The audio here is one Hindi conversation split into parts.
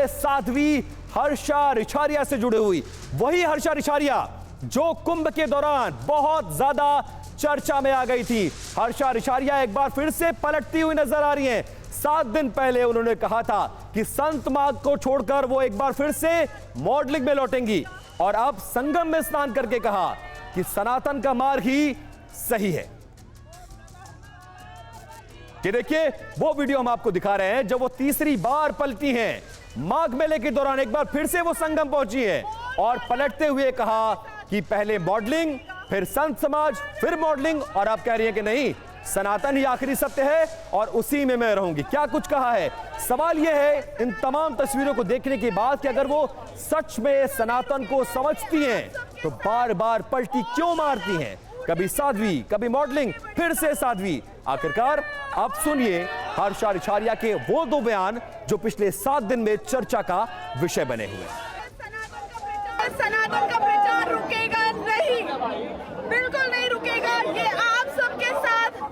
है साध्वी हर्षा रिछारिया से जुड़े हुई। वही हर्षा रिछारिया जो कुंभ के दौरान बहुत ज्यादा चर्चा में आ गई थी। हर्षा रिछारिया एक बार फिर से पलटती हुई नजर आ रही हैं। 7 दिन पहले उन्होंने कहा था कि संत मार्ग को छोड़कर वो एक बार फिर से मॉडलिंग में लौटेंगी, और अब संगम में स्नान करके कहा कि सनातन का मार्ग ही सही है। कि देखिए वो वीडियो हम आपको दिखा रहे हैं जब वो तीसरी बार पलटी हैं। माघ मेले के दौरान एक बार फिर से वो संगम पहुंची है और पलटते हुए कहा कि पहले मॉडलिंग, फिर संत समाज, फिर मॉडलिंग, और आप कह रही हैं कि नहीं, सनातन ही आखिरी सत्य है और उसी में मैं रहूंगी। क्या कुछ कहा है। सवाल यह है इन तमाम तस्वीरों को देखने के बाद कि अगर वो सच में सनातन को समझती हैं तो बार बार पलटी क्यों मारती हैं। कभी साध्वी, कभी मॉडलिंग, फिर से साध्वी। आखिरकार अब सुनिए हर्षा रिछारिया के वो 2 बयान जो पिछले 7 दिन में चर्चा का विषय बने हुए। सनातन का प्रचार रुकेगा नहीं, बिल्कुल नहीं रुकेगा। ये आप सबके साथ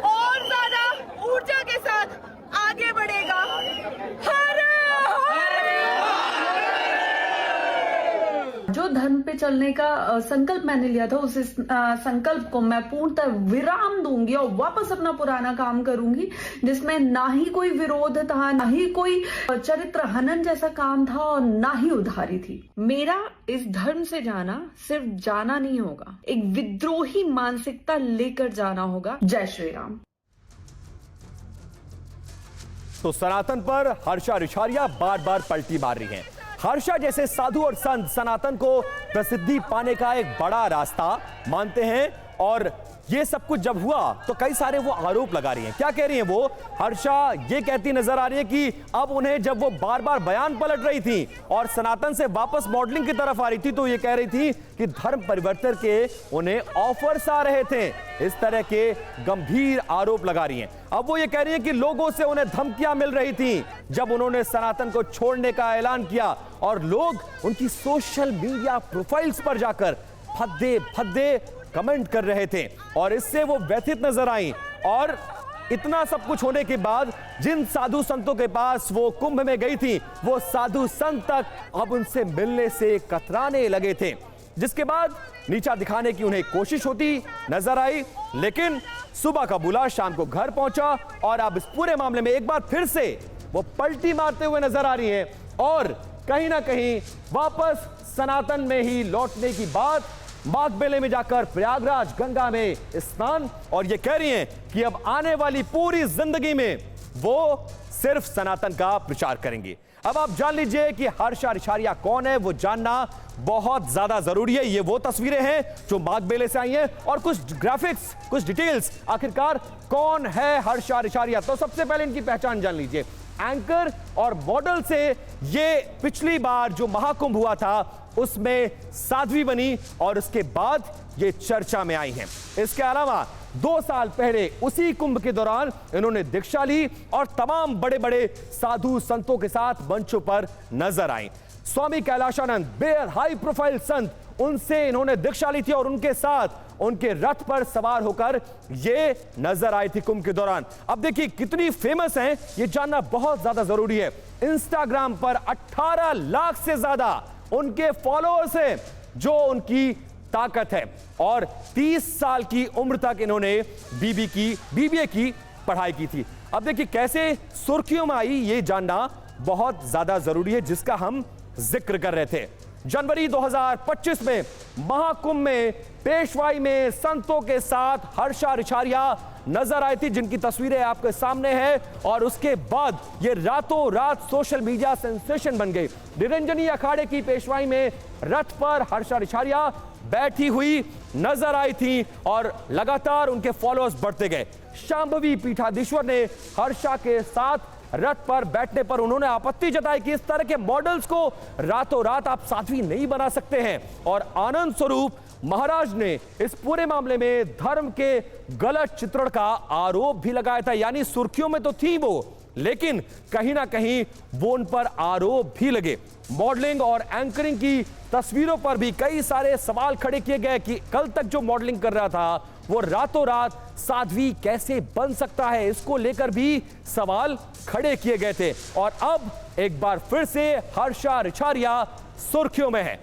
और ज्यादा ऊर्जा के साथ आगे बढ़ेगा। जो धर्म पे चलने का संकल्प मैंने लिया था, उस संकल्प को मैं पूर्णतः विराम दूंगी और वापस अपना पुराना काम करूंगी, जिसमें ना ही कोई विरोध था, ना ही कोई चरित्र हनन जैसा काम था और ना ही उधारी थी। मेरा इस धर्म से जाना सिर्फ जाना नहीं होगा, एक विद्रोही मानसिकता लेकर जाना होगा। जय श्री राम। तो सनातन पर हर्षा रिछारिया बार बार पलटी मार रही हैं। हर्षा जैसे साधु और संत सनातन को प्रसिद्धि पाने का एक बड़ा रास्ता मानते हैं, और ये सब कुछ जब हुआ तो कई सारे वो आरोप लगा रही हैं। क्या कह रही हैं वो? हर्षा ये कहती नजर आ रही है कि अब उन्हें जब वो बार बार बयान पलट रही थी और सनातन से वापस मॉडलिंग की तरफ आ रही थी तो ये कह रही थी कि धर्म परिवर्तन के उन्हें ऑफर्स आ रहे थे। इस तरह के गंभीर आरोप लगा रही हैं। अब वो ये कह रही है कि लोगों से उन्हें धमकियां मिल रही थी जब उन्होंने सनातन को छोड़ने का ऐलान किया, और लोग उनकी सोशल मीडिया प्रोफाइल्स पर जाकर भद्दे भद्दे कमेंट कर रहे थे, और इससे वो व्यथित नजर आई। और इतना सब कुछ होने के बाद जिन साधु संतों के पास वो कुंभ में गई थी, वो साधु संत तक अब उनसे मिलने से कतराने लगे थे, जिसके बाद नीचा दिखाने की उन्हें कोशिश होती नजर आई। लेकिन सुबह का बुला शाम को घर पहुंचा, और अब इस पूरे मामले में एक बार फिर से वो पलटी मारते हुए नजर आ रही है और कहीं ना कहीं वापस सनातन में ही लौटने की बात, माघ मेले में जाकर प्रयागराज गंगा में स्नान, और ये कह रही हैं कि अब आने वाली पूरी जिंदगी में वो सिर्फ सनातन का प्रचार करेंगी। अब आप जान लीजिए कि हर्षा रिछारिया कौन है, वो जानना बहुत ज्यादा जरूरी है। ये वो तस्वीरें हैं जो माघ मेले से आई हैं, और कुछ ग्राफिक्स, कुछ डिटेल्स। आखिरकार कौन है हर्षा रिछारिया? तो सबसे पहले इनकी पहचान जान लीजिए। एंकर और मॉडल से ये पिछली बार जो महाकुंभ हुआ था उसमें साध्वी बनी, और उसके बाद ये चर्चा में आई हैं। इसके अलावा 2 साल पहले उसी कुंभ के दौरान इन्होंने दीक्षा ली और तमाम बड़े बड़े साधु संतों के साथ मंचों पर नजर आई। स्वामी कैलाशानंद, बेहद हाई प्रोफाइल संत, उनसे इन्होंने दीक्षा ली थी और उनके साथ उनके रथ पर सवार होकर ये नजर आई थी कुंभ के दौरान। अब देखिए कितनी फेमस हैं, ये जानना बहुत ज्यादा जरूरी है। इंस्टाग्राम पर 18 लाख से ज्यादा उनके फॉलोअर्स हैं, जो उनकी ताकत है, और 30 साल की उम्र तक इन्होंने बीबीए की पढ़ाई की थी। अब देखिए कैसे सुर्खियों में आई, ये जानना बहुत ज्यादा जरूरी है, जिसका हम जिक्र कर रहे थे। जनवरी 2025 में महाकुंभ में पेशवाई में संतों के साथ हर्षा रिछारिया नजर आई थी, जिनकी तस्वीरें आपके सामने है, और उसके बाद ये रातों रात सोशल मीडिया सेंसेशन बन गई। निरंजनी अखाड़े की पेशवाई में रथ पर हर्षा रिछारिया बैठी हुई नजर आई थी, और लगातार उनके फॉलोअर्स बढ़ते गए। शांभवी पीठाधीश्वर ने हर्षा के साथ रथ पर बैठने पर उन्होंने आपत्ति जताई कि इस तरह के मॉडल्स को रातों रात आप साध्वी नहीं बना सकते हैं, और आनंद स्वरूप महाराज ने इस पूरे मामले में धर्म के गलत चित्रण का आरोप भी लगाया था। यानी सुर्खियों में तो थी वो, लेकिन कहीं ना कहीं वो उन पर आरोप भी लगे। मॉडलिंग और एंकरिंग की तस्वीरों पर भी कई सारे सवाल खड़े किए गए कि कल तक जो मॉडलिंग कर रहा था वो रातों रात साध्वी कैसे बन सकता है, इसको लेकर भी सवाल खड़े किए गए थे। और अब एक बार फिर से हर्षा रिछारिया सुर्खियों में है।